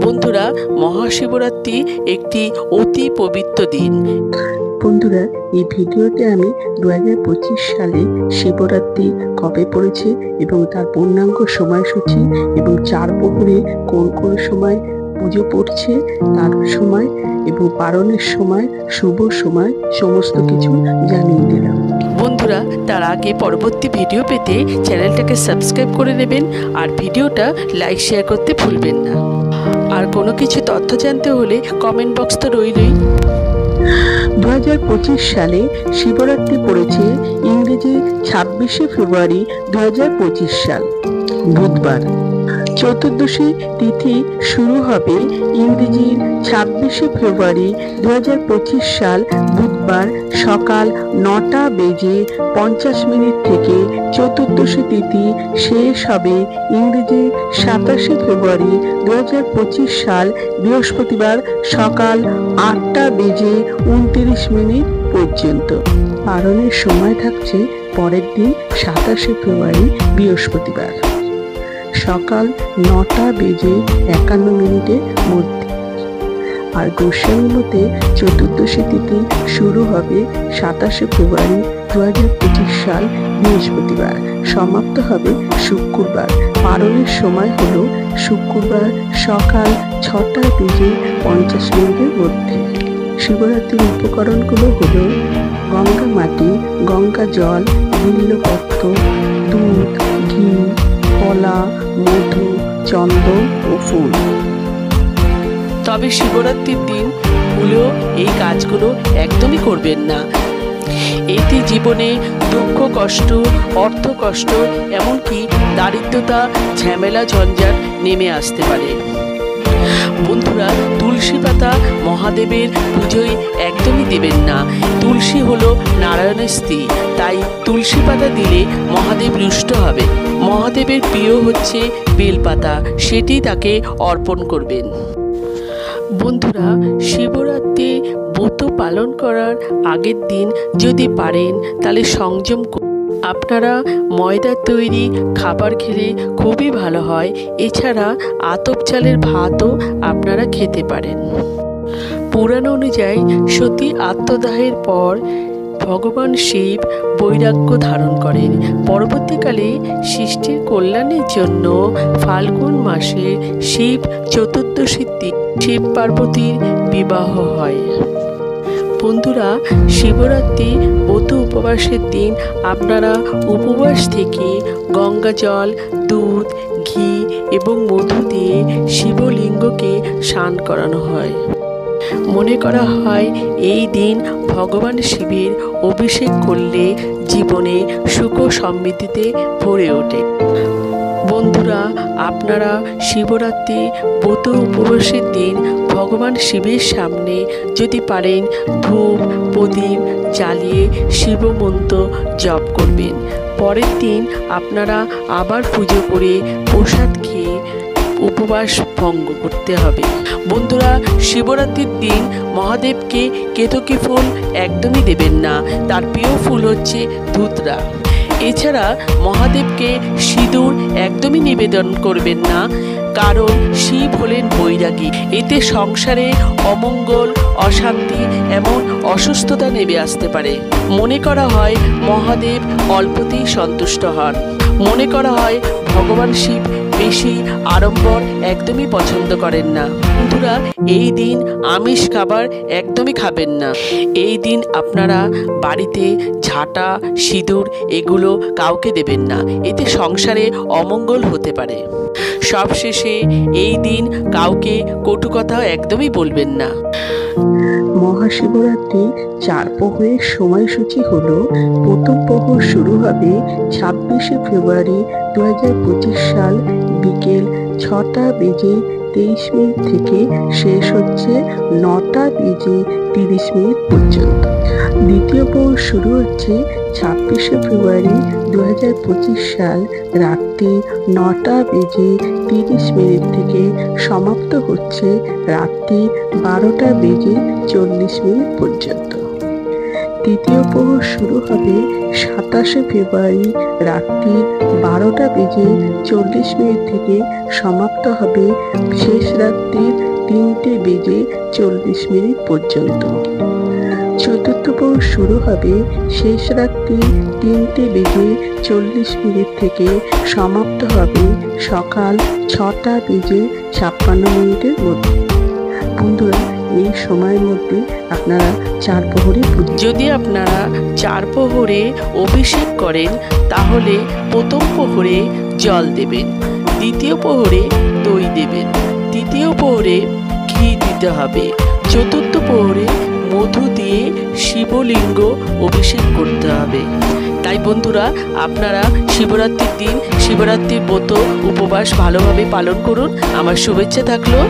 বন্ধুরা, মহাশিবরাত্রি একটি অতি পবিত্র দিন। বন্ধুরা, এই ভিডিওতে আমি 2025 সালে শিবরাত্রি কবে পড়েছে এবং তার পূর্ণাঙ্গ সময়সূচি এবং চার প্রহরে কোন কোন সময় পুজো পড়ছে তার সময় এবং পালনের সময়, শুভ সময় সমস্ত কিছু জানিয়ে দিলাম। বন্ধুরা, তার আগে পরবর্তী ভিডিও পেতে চ্যানেলটাকে সাবস্ক্রাইব করে নেবেন আর ভিডিওটা লাইক শেয়ার করতে ভুলবেন না। আর কোনো কিছু তথ্য জানতে হলে কমেন্ট বক্স তো রইলই। 2025 সালে শিবরাত্রি পড়েছে ইংরেজি 26শে ফেব্রুয়ারি 2025 সাল বুধবার। চতুর্দশী তিথি শুরু হবে ইংরেজির 26শে ফেব্রুয়ারি 2025 সাল বুধবার সকাল 9:50 থেকে। চতুর্দশী তিথি শেষ হবে ইংরেজি 27শে ফেব্রুয়ারি 2025 সাল বৃহস্পতিবার সকাল 8:29 পর্যন্ত। পালনের সময় থাকছে পরের দিন 27শে ফেব্রুয়ারি বৃহস্পতিবার সকাল 9:51 মধ্যে। আর গোস্বামী মতে চতুর্দশী তিথি শুরু হবে 27শে ফেব্রুয়ারি 2025 সাল বৃহস্পতিবার, সমাপ্ত হবে শুক্রবার। পালনের সময় হলো শুক্রবার সকাল 6:50 মধ্যে। শিবরাত্রির উপকরণগুলো হলো গঙ্গা মাটি, গঙ্গা জল, বিল্লপত্র, দুধ, ঘি, কলা, মধু, চন্দন ও ফুল। তবে শিবরাত্রির দিন ভুলেও এই কাজগুলো একদমই করবেন না। এতে জীবনে দুঃখ, কষ্ট, অর্থ কষ্ট, এমনকি দারিদ্রতা, ঝামেলা, ঝঞ্ঝাট নেমে আসতে পারে। বন্ধুরা, তুলসী পাতা মহাদেবের পুজোয় একদমই দেবেন না। তুলসী হলো নারায়ণের স্ত্রী, তাই তুলসী পাতা দিলে মহাদেব রুষ্ট হবে। মহাদেবের প্রিয় হচ্ছে বেলপাতা, সেটি তাকে অর্পণ করবেন। বন্ধুরা, শিবরাত্রি ব্রত পালন করার আগের দিন যদি পারেন তাহলে সংযম আপনারা ময়দার তৈরি খাবার খেলে খুবই ভালো হয়। এছাড়া আতপ চালের ভাতও আপনারা খেতে পারেন। পুরাণ অনুযায়ী সতী আত্মদাহের পর ভগবান শিব বৈরাগ্য ধারণ করেন। পরবর্তীকালে সৃষ্টির কল্যাণের জন্য ফাল্গুন মাসে শিব চতুর্দশীতে শিব পার্বতীর বিবাহ হয়। বন্ধুরা, শিবরাত্রি ব্রত উপবাসের দিন আপনারা উপবাস থেকে গঙ্গা জল, দুধ, ঘি এবং মধু দিয়ে শিবলিঙ্গকে স্নান করানো হয়। মনে করা হয় এই দিন ভগবান শিবের অভিষেক করলে জীবনে সুখ সমৃদ্ধিতে ভরে ওঠে। বন্ধুরা, আপনারা শিবরাত্রি ব্রত উপবাসের দিন ভগবান শিবের সামনে যদি পারেন ধূপ প্রদীপ জ্বালিয়ে শিবমন্ত্র জপ করবেন। পরের দিন আপনারা আবার পুজো করে প্রসাদ খেয়ে উপবাস ভঙ্গ করতে হবে। বন্ধুরা, শিবরাত্রির দিন মহাদেবকে কেতকী ফুল একদমই দেবেন না, তার প্রিয় ফুল হচ্ছে ধুতরা। এছাড়া মহাদেবকে সিঁদুর একদমই নিবেদন করবেন না, কারণ শিব হলেন বৈরাগী। এতে সংসারে অমঙ্গল, অশান্তি এমন অসুস্থতা নেমে আসতে পারে। মনে করা হয় মহাদেব অল্পতেই সন্তুষ্ট হন। মনে করা হয় ভগবান শিব বেশি আড়ম্বর একদমই পছন্দ করেন না। বন্ধুরা, এই দিন আমিষ খাবার একদমই খাবেন না। এই দিন আপনারা বাড়িতে ঝাঁটা, সিঁদুর এগুলো কাউকে দেবেন না, এতে সংসারে অমঙ্গল হতে পারে। সবশেষে এই দিন কাউকে কটু কথা একদমই বলবেন না। মহাশিবরাত্রি চার প্রহরের সময়সূচি হলো প্রথম প্রহর শুরু হবে 26শে ফেব্রুয়ারি 2025 সাল বিকেল 6:23 থেকে শেষ হচ্ছে 9:30 পর্যন্ত। দ্বিতীয় প্রহর শুরু হচ্ছে 26শে ফেব্রুয়ারি 2025 সাল রাত্রি 9:30 থেকে সমাপ্ত হচ্ছে রাত্রি 12:40 পর্যন্ত। দ্বিতীয় প্রহর শুরু হবে 27শে ফেব্রুয়ারি রাত্রি 12:40 থেকে সমাপ্ত হবে শেষ রাত্রির 3:40 পর্যন্ত। চতুর্থ প্রহর শুরু হবে শেষ রাত্রি 3:40 থেকে সমাপ্ত হবে সকাল 6:56 মধ্যে। বন্ধুরা, এই সময়ের মধ্যে আপনারা 4 প্রহরে যদি আপনারা 4 প্রহরে অভিষেক করেন তাহলে প্রথম প্রহরে জল দেবেন, দ্বিতীয় প্রহরে দই দেবেন, তৃতীয় প্রহরে ঘি দিতে হবে, চতুর্থ প্রহরে মধু দিয়ে শিবলিঙ্গ অভিষেক করতে হবে। তাই বন্ধুরা, আপনারা শিবরাত্রির দিন শিবরাত্রির ব্রত উপবাস ভালোভাবে পালন করুন। আমার শুভেচ্ছা থাকলো।